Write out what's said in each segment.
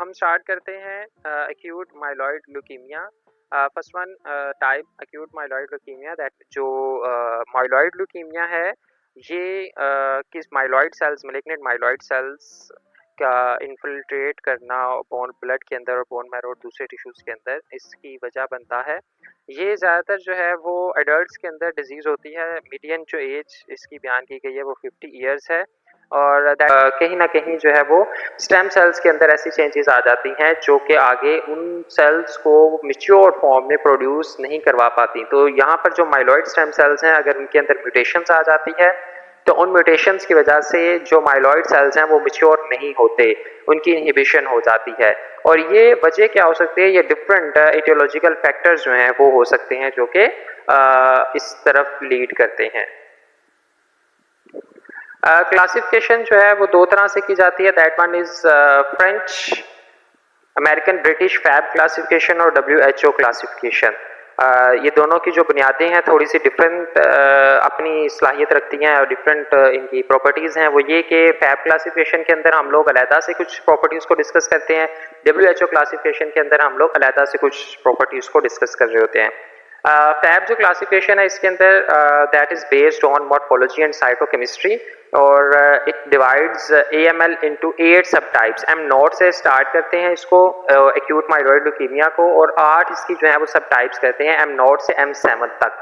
हम स्टार्ट करते हैं acute myeloid leukaemia. First one type acute myeloid leukaemia that जो माइलॉइड ल्यूकीमिया है ये किस myeloid cells malignant myeloid cells का इन्फिल्ट्रेट करना बोन ब्लड के अंदर और बोन मैरो और दूसरे टिश्यूज़ के अंदर इसकी वजह बनता है। ये ज़्यादातर जो है वो एडल्ट्स के अंदर डिजीज़ होती है। मीडियन जो एज इसकी बयान की गई है वो 50 ईयर्स है और कहीं ना कहीं जो है वो स्टेम सेल्स के अंदर ऐसी चेंजेस आ जाती हैं जो कि आगे उन सेल्स को मैच्योर फॉर्म में प्रोड्यूस नहीं करवा पाती। तो यहाँ पर जो माइलॉइड स्टेम सेल्स हैं अगर उनके अंदर म्यूटेशंस आ जाती है तो उन म्यूटेशंस की वजह से जो माइलॉइड सेल्स हैं वो मैच्योर नहीं होते, उनकी इनहिबिशन हो जाती है। और ये वजह क्या हो सकती है, ये डिफरेंट एटियोलॉजिकल फैक्टर्स जो हैं वो हो सकते हैं जो कि इस तरफ लीड करते हैं। क्लासिफिकेशन जो है वो दो तरह से की जाती है। That one is French American British FAB classification और WHO क्लासिफिकेशन। ये दोनों की जो बुनियादें हैं थोड़ी सी डिफरेंट अपनी सलाहियत रखती हैं और डिफरेंट इनकी प्रॉपर्टीज़ हैं। वो ये कि फैब क्लासिफिकेशन के अंदर हम लोग अलहदा से कुछ प्रॉपर्टीज़ को डिस्कस करते हैं, WHO क्लासिफिकेशन के अंदर हम लोग अलहदा से कुछ प्रॉपर्टीज़ को डिस्कस कर रहे होते हैं। फैब जो क्लासिफिकेशन है इसके अंदर that is based on morphology and cytochemistry और इट डिवाइड्स AML इनटू 8 सब टाइप्स। M0 से स्टार्ट करते हैं इसको एक्यूट माइलॉइड ल्यूकीमिया को और 8 इसकी जो है वो सब टाइप्स करते हैं M0 से M7 तक।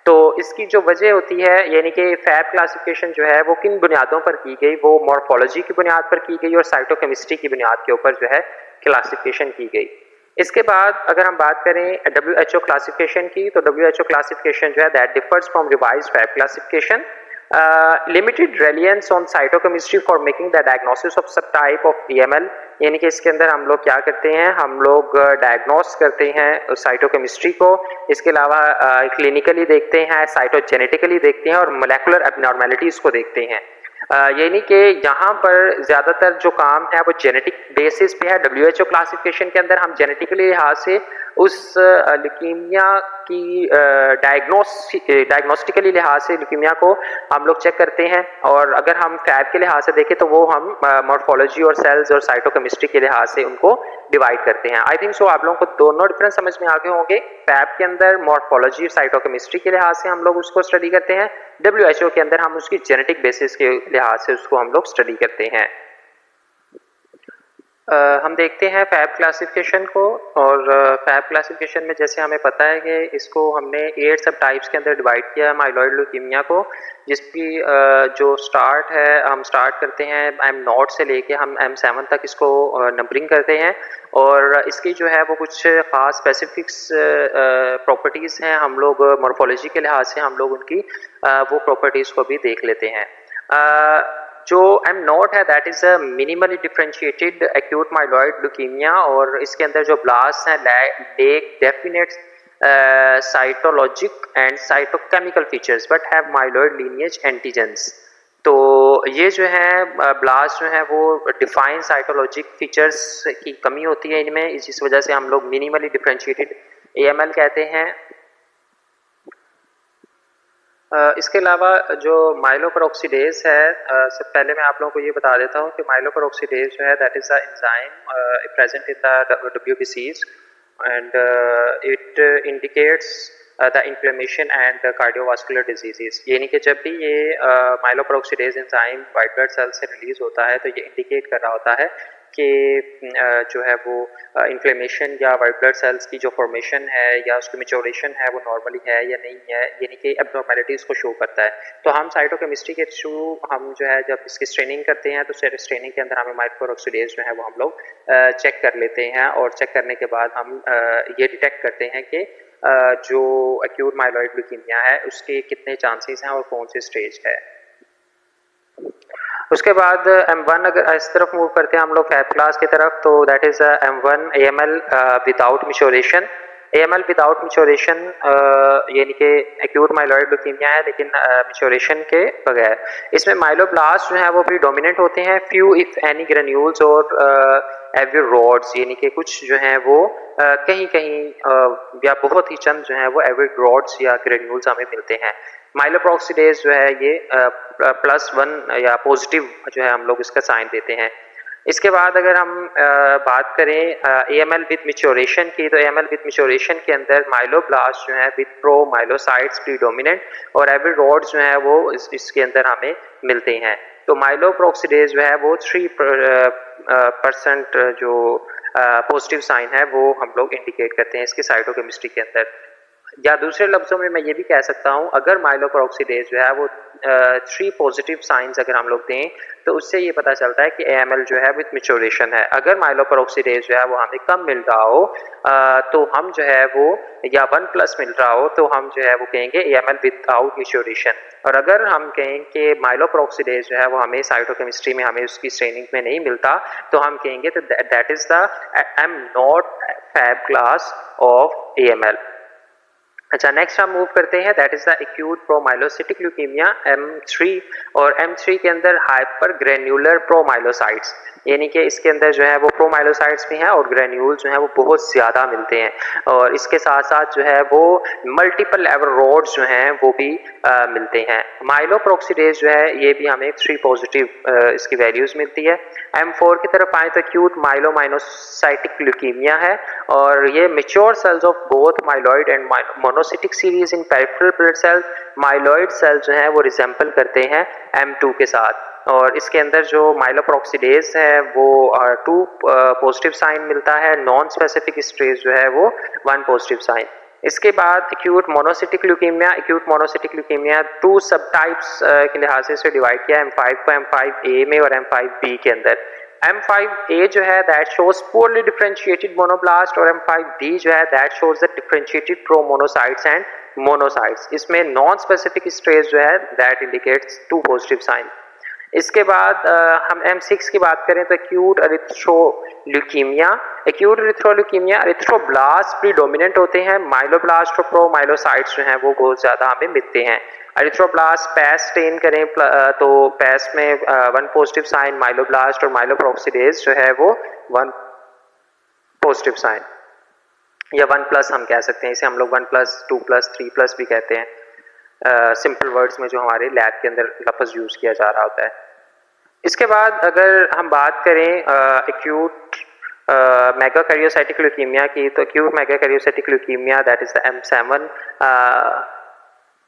तो इसकी जो वजह होती है यानी कि फैब क्लासिफिकेशन जो है वो किन बुनियादों पर की गई, वो मॉर्फोलॉजी की बुनियाद पर की गई और साइटोकेमिस्ट्री की बुनियाद के ऊपर जो है क्लासिफिकेशन की गई। इसके बाद अगर हम बात करें WHO क्लासिफिकेशन की तो WHO क्लासिफिकेशन जो है that differs from revised FAB classification. Limited reliance on cytochemistry for making the diagnosis of sub type of AML, यानी कि इसके अंदर हम लोग क्या करते हैं, हम लोग डायग्नोस करते हैं साइटोकेमिस्ट्री को। इसके अलावा क्लिनिकली देखते हैं, साइटोजेनेटिकली देखते हैं और मोलेकुलर एबनॉर्मेलिटीज़ को देखते हैं। यानी कि यहाँ पर ज़्यादातर जो काम है वो जेनेटिक बेसिस पे है। WHO क्लासिफिकेशन के अंदर हम जेनेटिकली लिहाज से उस ल्यूकीमिया की डायग्नोस्टिकली लिहाज से ल्यूकीमिया को हम लोग चेक करते हैं और अगर हम फैब के लिहाज से देखें तो वो हम मॉर्फोलॉजी और सेल्स और साइटोकेमिस्ट्री के लिहाज से उनको डिवाइड करते हैं। आई थिंक सो आप लोगों को दोनों डिफरेंस समझ में आ गए होंगे। फैब के अंदर मॉर्फोलॉजी और साइटोकेमिस्ट्री के लिहाज से हम लोग उसको स्टडी करते हैं, WHO के अंदर हम उसकी जेनेटिक बेसिस के लिहाज से उसको हम लोग स्टडी करते हैं। हम देखते हैं फैब क्लासिफिकेशन को और फैब क्लासिफिकेशन में जैसे हमें पता है कि इसको हमने 8 सब टाइप्स के अंदर डिवाइड किया है माइलॉइड ल्यूकीमिया को, जिसकी जो स्टार्ट है हम स्टार्ट करते हैं M0 से लेके हम M7 तक इसको नंबरिंग करते हैं और इसकी जो है वो कुछ ख़ास स्पेसिफिक्स प्रॉपर्टीज़ हैं। हम लोग मॉर्फोलॉजी के लिहाज से हम लोग उनकी वो प्रॉपर्टीज़ को भी देख लेते हैं। जो M0 है that is a minimally differentiated acute myeloid leukaemia और इसके अंदर जो ब्लास्ट हैं lake definite साइटोलॉजिक and cytochemical features but have myeloid lineage antigens. तो ये जो है ब्लास्ट जो है वो डिफाइन साइटोलॉजिक फीचर्स की कमी होती है इनमें, जिस वजह से हम लोग मिनिमली डिफरेंशिएटेड AML कहते हैं। इसके अलावा जो माइलोपेरोक्सीडेज है, सबसे पहले मैं आप लोगों को ये बता देता हूँ कि माइलोपेरोक्सीडेज जो है that is a enzyme present in the WBCs and it indicates the inflammation and cardiovascular diseases. यानी कि जब भी ये myeloperoxidase enzyme white blood cell से रिलीज होता है तो ये इंडिकेट कर रहा होता है कि जो है वो इन्फ्लेमेशन या वाइट ब्लड सेल्स की जो फॉर्मेशन है या उसकी मैच्योरेशन है वो नॉर्मली है या नहीं है, यानी कि एब्नॉर्मेलिटीज़ को शो करता है। तो हम साइटोकेमिस्ट्री के थ्रू हम जो है जब इसकी स्ट्रेनिंग करते हैं तो स्ट्रेनिंग के अंदर हमें माइलोपेरोक्सीडेज जो है वो हम लोग चेक कर लेते हैं और चेक करने के बाद हम ये डिटेक्ट करते हैं कि जो एक्यूट माइलॉइड ल्यूकीमिया है उसके कितने चांसेस हैं और कौन सी स्टेज है। उसके बाद M1 अगर इस तरफ मूव करते हैं हम लोग फैब क्लास की तरफ तो that is M1 AML without maturation. AML without maturation यानी कि एक्यूट माइलॉइड ल्यूकीमिया है लेकिन मैच्योरेशन के बगैर। इसमें माइलोब्लास्ट जो है वो प्रीडोमिनेंट होते हैं, फ्यू इफ एनी ग्रेन्यूल्स और एवरी रॉड्स, यानी कि कुछ जो हैं वो कहीं कहीं या बहुत ही चंद जो हैं वो एवरी रॉड्स या ग्रेन्यूल्स हमें मिलते हैं। माइलोपेरोक्सीडेज जो है ये +1 या पॉजिटिव जो है हम लोग इसका साइन देते हैं। इसके बाद अगर हम बात करें AML विद मैच्योरेशन की, तो AML विद मैच्योरेशन के अंदर माइलोब्लास्ट जो है विद प्रो माइलोसाइट्स प्रीडोमिनेंट और एविड रॉड्स जो है वो इसके अंदर हमें मिलते हैं। तो माइलोपेरोक्सीडेज जो है वो 3% जो पॉजिटिव साइन है वो हम लोग इंडिकेट करते हैं इसकी साइटोकेमिस्ट्री के अंदर। या दूसरे लफ्जों में मैं ये भी कह सकता हूँ, अगर माइलोपेरोक्सीडेज जो है वो 3 पॉजिटिव साइंस अगर हम लोग दें तो उससे ये पता चलता है कि AML जो है विद मैच्योरेशन है। अगर माइलोपेरोक्सीडेज जो है वो हमें कम मिल रहा हो तो हम जो है वो, या 1+ मिल रहा हो तो हम जो है वो कहेंगे AML विदाउट मैच्योरेशन। और अगर हम कहें कि माइलोपेरोक्सीडेज जो है वो हमें साइटोकेमिस्ट्री में हमें उसकी स्ट्रेनिंग में नहीं मिलता तो हम कहेंगे तो that is the M0 FAB class of AML। अच्छा, नेक्स्ट हम मूव करते हैं, that is the acute promyelocytic leukemia M3। और M3 के अंदर हाइपर ग्रेन्युलर प्रोमाइलोसाइट्स, यानी कि इसके अंदर जो है वो प्रोमाइलोसाइट्स भी हैं और ग्रेन्यूल जो है वो बहुत ज़्यादा मिलते हैं। और इसके साथ साथ जो है वो मल्टीपल एवरोड्स जो हैं वो भी मिलते हैं। माइलोपेरोक्सीडेज जो है ये भी हमें 3 पॉजिटिव इसकी वैल्यूज़ मिलती है। M4 की तरफ आए तो एक्यूट माइलोमाइनोसाइटिक ल्यूकीमिया है और ये mature cells of both myeloid and monocytic series in peripheral blood cell. Myeloid cells जो हैं वो रिजेंबल करते हैं M2 के साथ। और इसके अंदर जो माइलोपेरोक्सीडेज है वो 2 पॉजिटिव साइन मिलता है, नॉन स्पेसिफिक स्टेज जो है वो 1 पॉजिटिव साइन। इसके बाद acute monocytic leukaemia, acute monocytic leukaemia 2 सब टाइप्स के लिहाज से डिवाइड किया, M5 को M5A में और M5B के अंदर। M5A जो है that shows poorly differentiated monoblast और M5B जो है that shows the differentiated promonocytes and monocytes. इसमें नॉन स्पेसिफिक स्टेज जो है दैट इंडिकेट्स 2 पॉजिटिव साइन। इसके बाद हम M6 की बात करें तो एक्यूट एरिथ्रोल्यूकीमिया, एक्यूट एरिथ्रोल्यूकीमिया एरिथ्रोब्लास्ट प्रीडोमिनेंट होते हैं, माइलोब्लास्ट और प्रोमाइलोसाइट्स जो हैं वो बहुत ज़्यादा हमें मिलते हैं। एरिथ्रोब्लास्ट पैस स्टेन करें तो पैस में 1 पॉजिटिव साइन, माइलोब्लास्ट और माइलोपेरोक्सीडेज जो है वो 1 पॉजिटिव साइन, या 1+ हम कह सकते हैं इसे, हम लोग 1+, 2+, 3+ भी कहते हैं सिंपल वर्ड्स में जो हमारे लैब के अंदर लफ्ज़ यूज़ किया जा रहा होता है। इसके बाद अगर हम बात करें एक्यूट मेगाकैरियोसाइटिक ल्यूकीमिया की, तो acute megakaryocytic leukemia that is the M7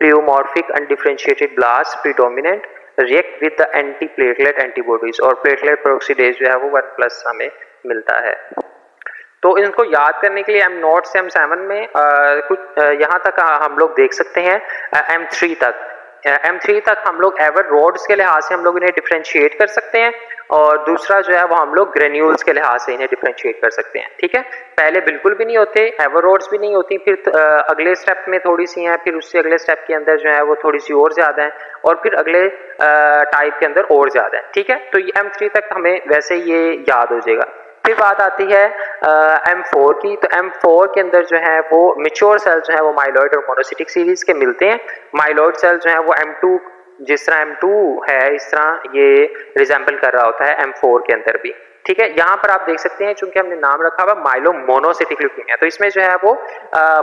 pleomorphic undifferentiated blast predominant react with the anti platelet antibodies और प्लेटलेट पेरोक्सीडेज जो है वो 1+ हमें मिलता है। तो इनको याद करने के लिए M0 से M7 में कुछ यहाँ तक हम लोग देख सकते हैं M3 तक। M3 तक हम लोग एवर रोड्स के लिहाज से हम लोग इन्हें डिफरेंशिएट कर सकते हैं और दूसरा जो है वो हम लोग ग्रेन्यूल्स के लिहाज से इन्हें डिफरेंशिएट कर सकते हैं। ठीक है, पहले बिल्कुल भी नहीं होते, एवर रोड्स भी नहीं होती, फिर अगले स्टेप में थोड़ी सी हैं, फिर उससे अगले स्टेप के अंदर जो है वो थोड़ी सी और ज़्यादा है और फिर अगले टाइप के अंदर और ज़्यादा है। ठीक है, तो ये M3 तक हमें वैसे ये याद हो जाएगा। फिर बात आती है M4 की, तो M4 के अंदर जो है वो मेच्योर सेल जो है वो माइलॉइड और मोनोसिटिक सीरीज के मिलते हैं। माइलॉइड सेल जो है वो M2, जिस तरह M2 है इस तरह ये रिजेंबल कर रहा होता है M4 के अंदर भी। ठीक है, यहाँ पर आप देख सकते हैं चूंकि हमने नाम रखा हुआ माइलो मोनोसिटिक ल्यूकीमिया, तो इसमें जो है वो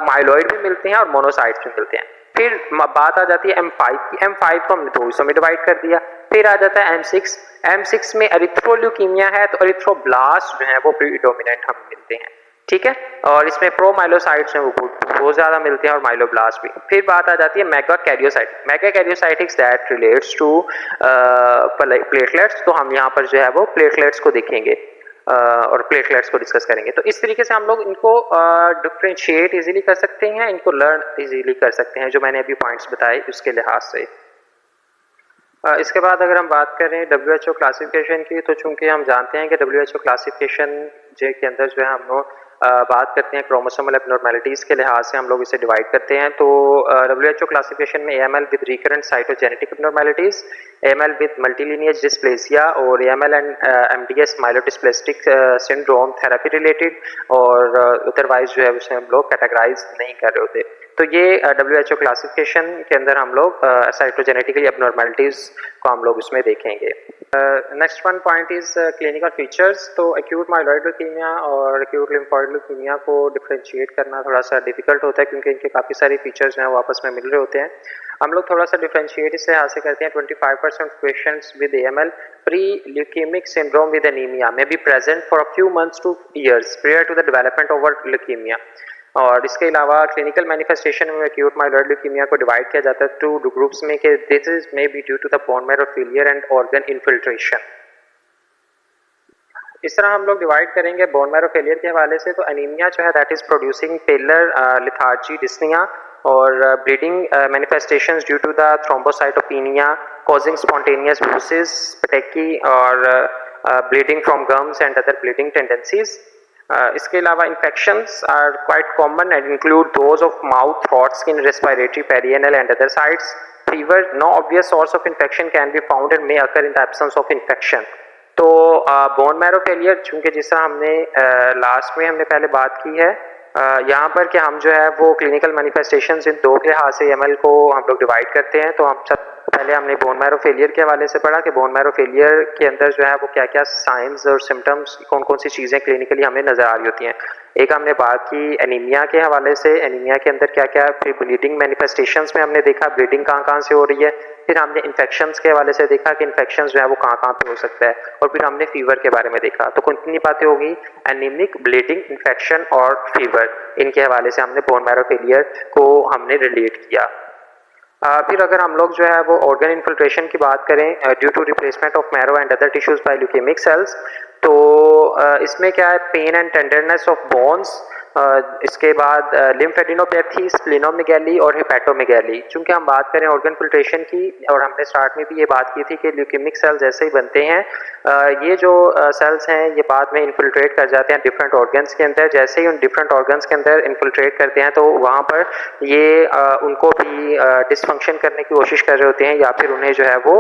माइलॉइड भी मिलते हैं और मोनोसाइट्स भी मिलते हैं। फिर बात आ जाती है M5 की, M5 को हमने 2 हिस्सों में डिवाइड कर दिया। फिर आ जाता है M6, M6 में एरिथ्रोल्यूकीमिया है तो एरिथ्रोब्लास्ट जो है वो प्रीडोमिनेंट हमें मिलते हैं। ठीक है, और इसमें प्रोमाइलोसाइट्स हैं वो बहुत ज़्यादा मिलते हैं और माइलोब्लास्ट भी। फिर बात आ जाती है मेगाकैरियोसाइटिक, मेगाकैरियोसाइटिक्स दैट रिलेट्स टू प्लेटलेट्स, तो हम यहाँ पर जो है वो प्लेटलेट्स को देखेंगे और प्लेटलेट्स को डिस्कस करेंगे। तो इस तरीके से हम लोग इनको डिफरेंशिएट इजीली कर सकते हैं, इनको लर्न इजीली कर सकते हैं जो मैंने अभी पॉइंट्स बताए उसके लिहाज से। इसके बाद अगर हम बात करें WHO क्लासिफिकेशन की, तो चूंकि हम जानते हैं कि WHO क्लासिफिकेशन के अंदर जो है हम लोग बात करते हैं क्रोमोसोमल एबनॉर्मेलिटीज़ के लिहाज से हम लोग इसे डिवाइड करते हैं। तो WHO क्लासिफिकेशन में AML with recurrent cytogenetic abnormalities, AML with multilineage dysplasia और AML and MDS myelodysplastic syndrome therapy related, और अदरवाइज जो है उसे हम लोग कैटेगराइज नहीं कर रहे होते। तो ये WHO क्लासिफिकेशन के अंदर हम लोग साइटोजेनेटिकली एबनॉर्मलिटीज़ को हम लोग इसमें देखेंगे। Next one point is clinical features. तो एक्यूट माइलॉइड ल्यूकीमिया और एक्यूट लिम्फोइड ल्यूकीमिया को डिफ्रेंशिएट करना थोड़ा सा डिफिकल्ट होता है क्योंकि इनके काफ़ी सारे फीचर्स जो हैं वो आपस में मिल रहे होते हैं। हम लोग थोड़ा सा डिफ्रेंशिएट इससे हासिल करते हैं। 25% patients with AML pre leukaemic syndrome with anaemia में be present for a few months to years prior to the development of leukaemia. और इसके अलावा क्लिनिकल मैनिफेस्टेशन में एक्यूट माइलॉइड ल्यूकीमिया को डिवाइड किया जाता है टू ग्रुप्स में कि this is may be due to the bone marrow failure and organ infiltration. इस तरह हम लोग डिवाइड करेंगे बोन मैरो फेलियर के हवाले से। तो एनीमिया जो है that is producing pallor lethargy dyspnoea और bleeding manifestations due to the thrombocytopenia causing spontaneous bruises petechiae और bleeding from gums and other bleeding tendencies. इसके अलावा infections are quite common and include those of mouth, throat, skin, respiratory, perianal and other sites. Fever, no obvious source of infection can be found and may occur in the absence of infection. तो bone marrow failure चूँकि जिस तरह हमने last में हमने पहले बात की है यहाँ पर कि हम जो है वो क्लिनिकल मैनिफेस्टेशंस इन दो के लिहाज से AML को हम लोग डिवाइड करते हैं। तो हम सब पहले हमने बोन मैरो फेलियर के हवाले से पढ़ा कि बोन मैरो फेलियर के अंदर जो है वो क्या क्या साइंस और सिम्टम्स कौन कौन सी चीज़ें क्लिनिकली हमें नज़र आ रही होती हैं। एक हमने बात की एनीमिया के हवाले से, एनीमिया के अंदर क्या क्या फिर ब्लीडिंग मैनिफेस्टेशंस में हमने देखा ब्लीडिंग कहाँ कहाँ से हो रही है। फिर हमने इन्फेक्शंस के हवाले से देखा कि इन्फेक्शंस जो है वो कहाँ कहाँ पे हो सकता है। और फिर हमने फीवर के बारे में देखा। तो कितनी बातें होगी, एनीमिक, ब्लीडिंग, इन्फेक्शन और फीवर, इनके हवाले से हमने बोन मैरो फेलियर को हमने रिलेट किया। फिर अगर हम लोग जो है वो ऑर्गन इन्फिल्ट्रेशन की बात करें due to replacement of marrow and other tissues by leukaemic cells, तो इसमें क्या है, pain and tenderness of bones, इसके बाद लिम्फेडिनोपैथी, स्प्लिनोमेगैली और हेपेटोमेगैली। चूंकि हम बात करें ऑर्गन फिल्ट्रेशन की और हमने स्टार्ट में भी ये बात की थी कि ल्यूकेमिक सेल्स जैसे ही बनते हैं ये जो सेल्स हैं ये बाद में इन्फिल्ट्रेट कर जाते हैं डिफरेंट ऑर्गन्स के अंदर। जैसे ही उन डिफरेंट ऑर्गन्स के अंदर इन्फिल्ट्रेट करते हैं तो वहाँ पर ये उनको भी डिसफंक्शन करने की कोशिश कर रहे होते हैं या फिर उन्हें जो है वो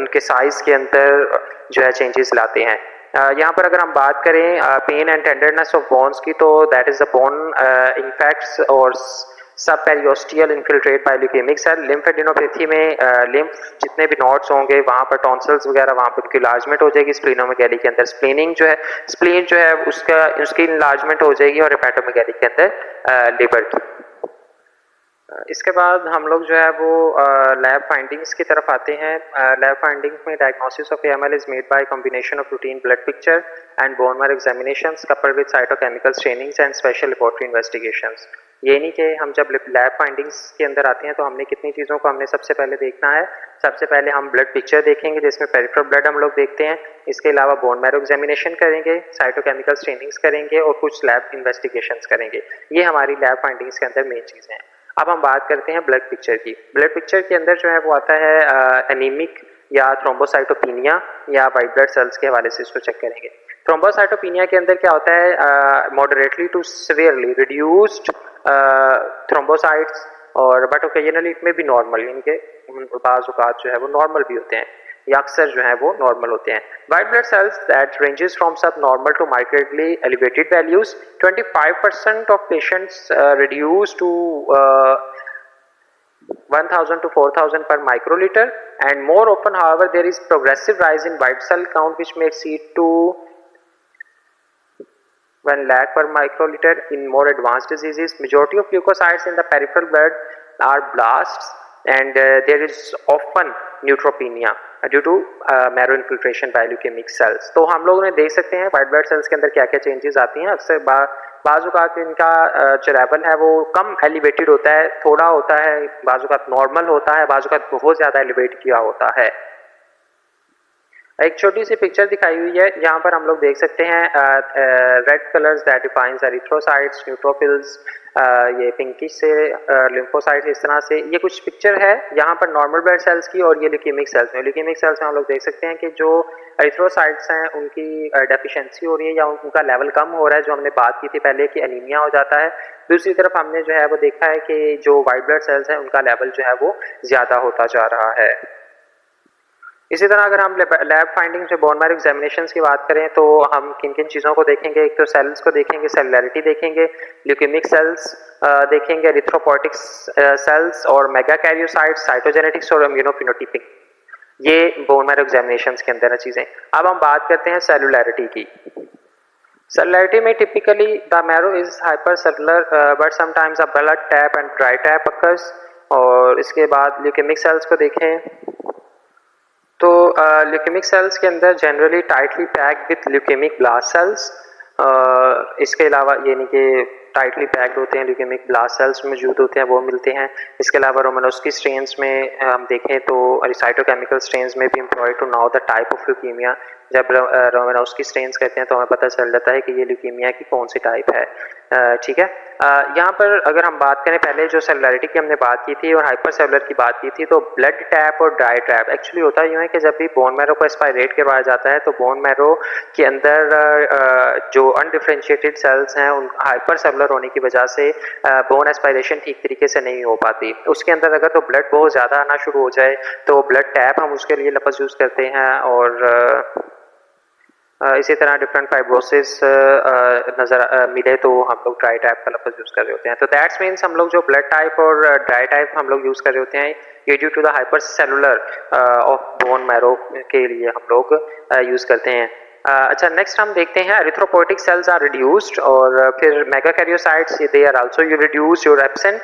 उनके साइज के अंदर जो है चेंजेस लाते हैं। यहाँ पर अगर हम बात करें pain and tenderness of bones की, तो that is the bone infarcts और subperiosteal infiltrate by leukaemic cell. Lymphadenopathy में लिम्फ जितने भी नॉड्स होंगे वहाँ पर टॉन्सिल्स वगैरह वहाँ पर उनकी इलाजमेंट हो जाएगी। स्प्लिनोमेगैली के अंदर स्प्लीनिंग जो है स्प्लीन जो है उसकी इलाजमेंट हो जाएगी और हेपेटोमेगैली के अंदर लिवर की। इसके बाद हम लोग जो है वो लैब फाइंडिंग्स की तरफ आते हैं। लैब फाइंडिंग्स में diagnosis of AML is made by combination of routine blood picture and bone marrow examinations coupled with cytochemical stainings and special laboratory investigations. ये नहीं कि हम जब लैब फाइंडिंग्स के अंदर आते हैं तो हमने कितनी चीज़ों को हमने सबसे पहले देखना है। सबसे पहले हम ब्लड पिक्चर देखेंगे जिसमें पेरिफेरल ब्लड हम लोग देखते हैं। इसके अलावा बोन मैरो एग्जामिनेशन करेंगे, साइटोकेमिकल स्टेनिंग्स करेंगे और कुछ लैब इन्वेस्टिगेशंस करेंगे। ये हमारी लैब फाइंडिंग्स के अंदर मेन चीज़ें हैं। अब हम बात करते हैं ब्लड पिक्चर की। ब्लड पिक्चर के अंदर जो है वो आता है एनीमिक या थ्रोम्बोसाइटोपेनिया या वाइट ब्लड सेल्स के हवाले से इसको चेक करेंगे। थ्रोम्बोसाइटोपेनिया के अंदर क्या होता है, moderately to severely reduced thrombocytes और बट ओकेजनली इट में भी नॉर्मल, इनके बाज़ औक़ात जो है वो नॉर्मल भी होते हैं या अक्सर जो है वो नॉर्मल होते हैं। White blood cells that ranges from sub normal to markedly elevated values. 25% of patients reduce to 1000 to 4000 per microliter, and more often however there is progressive rise in white cell count which may exceed to 1 lakh per microliter in more advanced diseases. Majority of leukocytes in the peripheral blood are blasts and there is often neutropenia due to marrow infiltration by leukemic cells. तो हम लोगों ने देख सकते हैं white blood sales के अंदर क्या क्या चेंजेस आती हैं। अक्सर बाज़ इनका जो लेवल है वो कम एलिवेटेड होता है, थोड़ा होता है, बाज़ नॉर्मल होता है, बाज़ बहुत ज़्यादा एलिवेट किया होता है। एक छोटी सी पिक्चर दिखाई हुई है, यहाँ पर हम लोग देख सकते हैं red colours that defines erythrocytes, neutrophils, ये पिंकिश से लिम्फोसाइट्स, इस तरह से ये कुछ पिक्चर है यहाँ पर नॉर्मल ब्लड सेल्स की और ये ल्यूकेमिक सेल्स में। ल्यूकेमिक सेल्स में हम लोग देख सकते हैं कि जो एरिथ्रोसाइट्स हैं उनकी डेफिशिएंसी हो रही है या उनका लेवल कम हो रहा है, जो हमने बात की थी पहले कि एनीमिया हो जाता है। दूसरी तरफ हमने जो है वो देखा है कि जो वाइट ब्लड सेल्स हैं उनका लेवल जो है वो ज़्यादा होता जा रहा है। इसी तरह अगर हम लैब फाइंडिंग्स में बोन मैरो एग्जामिनेशंस की बात करें तो हम किन किन चीज़ों को देखेंगे, एक तो सेल्स को देखेंगे, सेलुलैरिटी देखेंगे, ल्यूकेमिक सेल्स देखेंगे, एरिथ्रोपोइटिक सेल्स और मेगाकैरियोसाइट्स, साइटोजेनेटिक्स और इम्यूनोफिनोटाइपिक, ये बोन मैरो एग्जामिनेशंस के अंदर है चीज़ें। अब हम बात करते हैं सेलुलैरिटी की। सेलुलैरिटी में typically the marrow is hyper cellular but sometimes a blood tap and dry tap occurs. और इसके बाद ल्यूकेमिक सेल्स को देखें तो ल्यूकेमिक सेल्स के अंदर generally tightly packed with leukaemic blast cells, इसके अलावा यानी कि टाइटली पैक्ड होते हैं, ल्यूकेमिक ब्लास्ट सेल्स मौजूद होते हैं, वो मिलते हैं। इसके अलावा रोमानोव्स्की स्ट्रेन्स में हम देखें तो साइटोकेमिकल स्ट्रेन्स में भी employed to know the type of leukaemia. जब रोमानोव्स्की स्ट्रेन्स कहते हैं तो हमें पता चल जाता है कि ये ल्यूकीमिया की कौन सी टाइप है। ठीक है, यहाँ पर अगर हम बात करें, पहले जो सेलुलैरिटी की हमने बात की थी और हाइपर सेलुलर की बात की थी, तो ब्लड टैप और ड्राई टैप एक्चुअली होता यूँ है कि जब भी बोन मैरो को एस्पायरेट करवाया जाता है तो बोन मैरो के अंदर जो अनडिफरेंशिएटेड सेल्स हैं उन हाइपर सेलुलर होने की वजह से बोन एस्पायरेशन ठीक तरीके से नहीं हो पाती। उसके अंदर अगर तो ब्लड बहुत ज़्यादा आना शुरू हो जाए तो ब्लड टैप हम उसके लिए लफ्ज़ यूज़ करते हैं, और इसी तरह डिफरेंट फाइब्रोसिस नज़र मिले तो हम लोग ड्राई टाइप का लफ्ज़ यूज़ कर रहे होते हैं। तो दैट्स मीन्स हम लोग जो ब्लड टाइप और ड्राई टाइप हम लोग यूज़ कर रहे होते हैं ये due to the hypercellular of bone marrow के लिए हम लोग यूज़ करते हैं। अच्छा, नेक्स्ट हम देखते हैं एरिथ्रोपोइटिक सेल्स आर रिड्यूस्ड, और फिर megakaryocytes they are also you reduce your absent.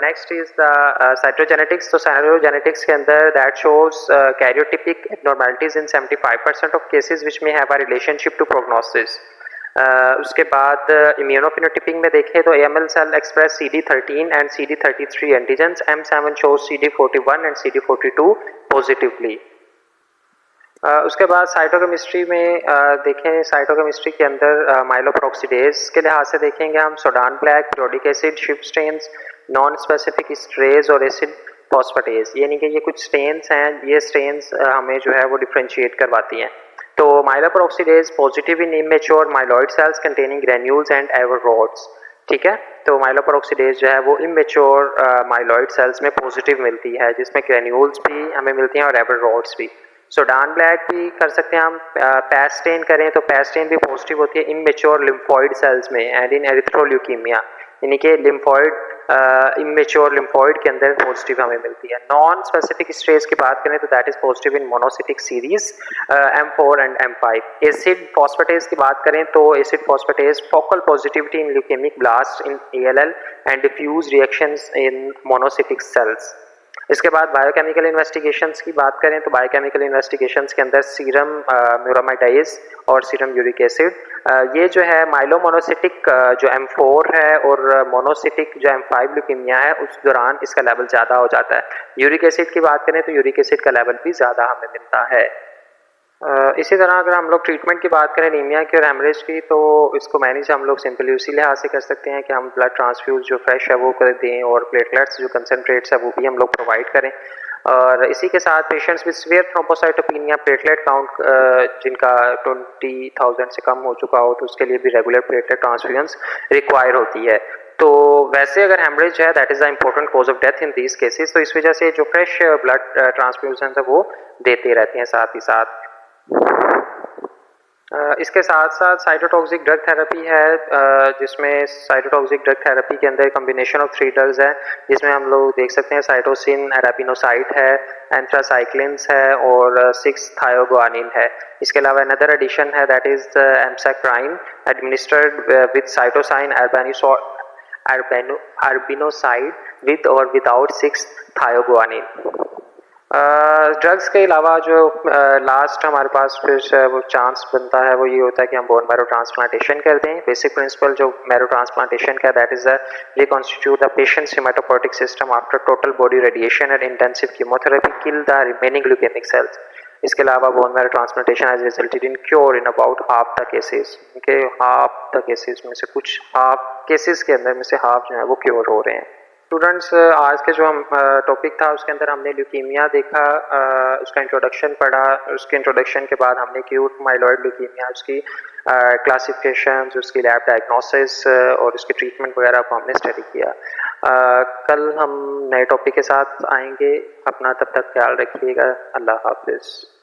Next is the cytogenetics. तो साइटोजेनेटिक्स के अंदर that shows karyotypic abnormalities in 75% of cases which may have a relationship to prognosis. उसके बाद इम्यूनोफिनोटाइपिंग में देखें तो AML cell express CD13 and CD33 antigens, M7 shows CD41 and CD42 positively. उसके बाद साइटोकेमिस्ट्री में देखें, साइटोकेमिस्ट्री के अंदर माइलोपेरोक्सीडेज के लिहाज से देखेंगे हम सोडान ब्लैक, पिरोडिक एसिड, शिफ्ट स्टेन्स, नॉन स्पेसिफिक स्ट्रेज और एसिड फॉस्फेटेज, यानी कि ये कुछ स्टेन्स हैं, ये स्टेन्स हमें जो है वो डिफ्रेंशिएट करवाती हैं। तो myeloperoxidase positive in immature myeloid cells containing granules and Auer rods. ठीक है, तो माइलोपेरोक्सीडेज जो है वो इमेच्योर माइलॉइड सेल्स में पॉजिटिव मिलती है, जिसमें ग्रेन्यूल्स भी हमें मिलती हैं और एवर रॉड्स भी। सोडान ब्लैक भी कर सकते हैं हम। पैस्टेन करें तो पैस्टेन भी पॉजिटिव होती है इमेच्योर लिम्फॉइड सेल्स में एंड इन एरिथ्रोल्यूकीमिया, यानी कि लिम्फॉइड इमेच्योर लिम्फॉइड के अंदर पॉजिटिव हमें मिलती है। नॉन स्पेसिफिक स्ट्रेस की बात करें तो that is positive in monocytic series M4 and M5। Acid phosphatase की बात करें तो acid phosphatase focal positivity in leukaemic blast in ALL and diffuse reactions in monocytic cells. इसके बाद बायोकेमिकल इन्वेस्टिगेशंस की बात करें तो बायोकेमिकल इन्वेस्टिगेशंस के अंदर सीरम म्यूरामाइडाइज और सीरम यूरिक एसिड, ये जो है माइलोमोनोसिटिक जो M4 है और मोनोसिटिक जो M5 ल्यूकीमिया है उस दौरान इसका लेवल ज़्यादा हो जाता है। यूरिक एसिड की बात करें तो यूरिक एसिड का लेवल भी ज़्यादा हमें मिलता है। इसी तरह अगर हम लोग ट्रीटमेंट की बात करें एनीमिया की और हेमरेज की, तो इसको मैनेज हम लोग सिंपली उसी लिहाज से कर सकते हैं कि हम ब्लड ट्रांसफ्यूज जो फ्रेश है वो कर दें और प्लेटलेट्स जो कंसनट्रेट्स है वो भी हम लोग प्रोवाइड करें। और इसी के साथ patients with severe thrombocytopenia platelet count जिनका 20,000 से कम हो चुका हो तो उसके लिए भी रेगुलर प्लेटलेट ट्रांसफ्यूजन्स रिक्वायर होती है। तो वैसे अगर हेमरेज है that is the important cause of death in these cases, तो इस वजह से जो फ्रेश ब्लड ट्रांसफ्यूजन है वो देते रहते हैं साथ ही साथ। इसके साथ साथ साइटोटॉक्सिक ड्रग थेरेपी है, जिसमें साइटोटॉक्सिक ड्रग थेरेपी के अंदर कम्बिनेशन ऑफ 3 ड्रग्स है, जिसमें हम लोग देख सकते हैं साइटोसिन, एरापिनोसाइड है, एंथ्रासाइक्लिन्स है और 6-थायोगुआनिन है। इसके अलावा अनदर एडिशन है that is amsacrine administered with cytosine arabinoside with और विदाउट 6-थायोगुआनिन। ड्रग्स के अलावा जो लास्ट हमारे पास फिर वो चांस बनता है वो ये होता है कि हम बोन मैरो ट्रांसप्लांटेशन कर दें। बेसिक प्रिंसिपल जो मैरो ट्रांसप्लांटेशन का that is reconstitute the patient's haematopoietic system after total body radiation and intensive chemotherapy kill the remaining leukaemic cells. इसके अलावा bone marrow transplantation has resulted in cure in about half the cases, के half the cases में से कुछ half cases के अंदर में से हाफ जो है वो क्योर हो रहे हैं। स्टूडेंट्स, आज के जो हम टॉपिक था उसके अंदर हमने ल्यूकीमिया देखा, उसका इंट्रोडक्शन पढ़ा। उसके इंट्रोडक्शन के बाद हमने एक्यूट माइलॉइड ल्यूकीमिया, उसकी क्लासिफिकेशन, उसकी लैब डायग्नोसिस और उसके ट्रीटमेंट वगैरह को हमने स्टडी किया। कल हम नए टॉपिक के साथ आएंगे। अपना तब तक ख्याल रखिएगा। अल्लाह हाफिज़।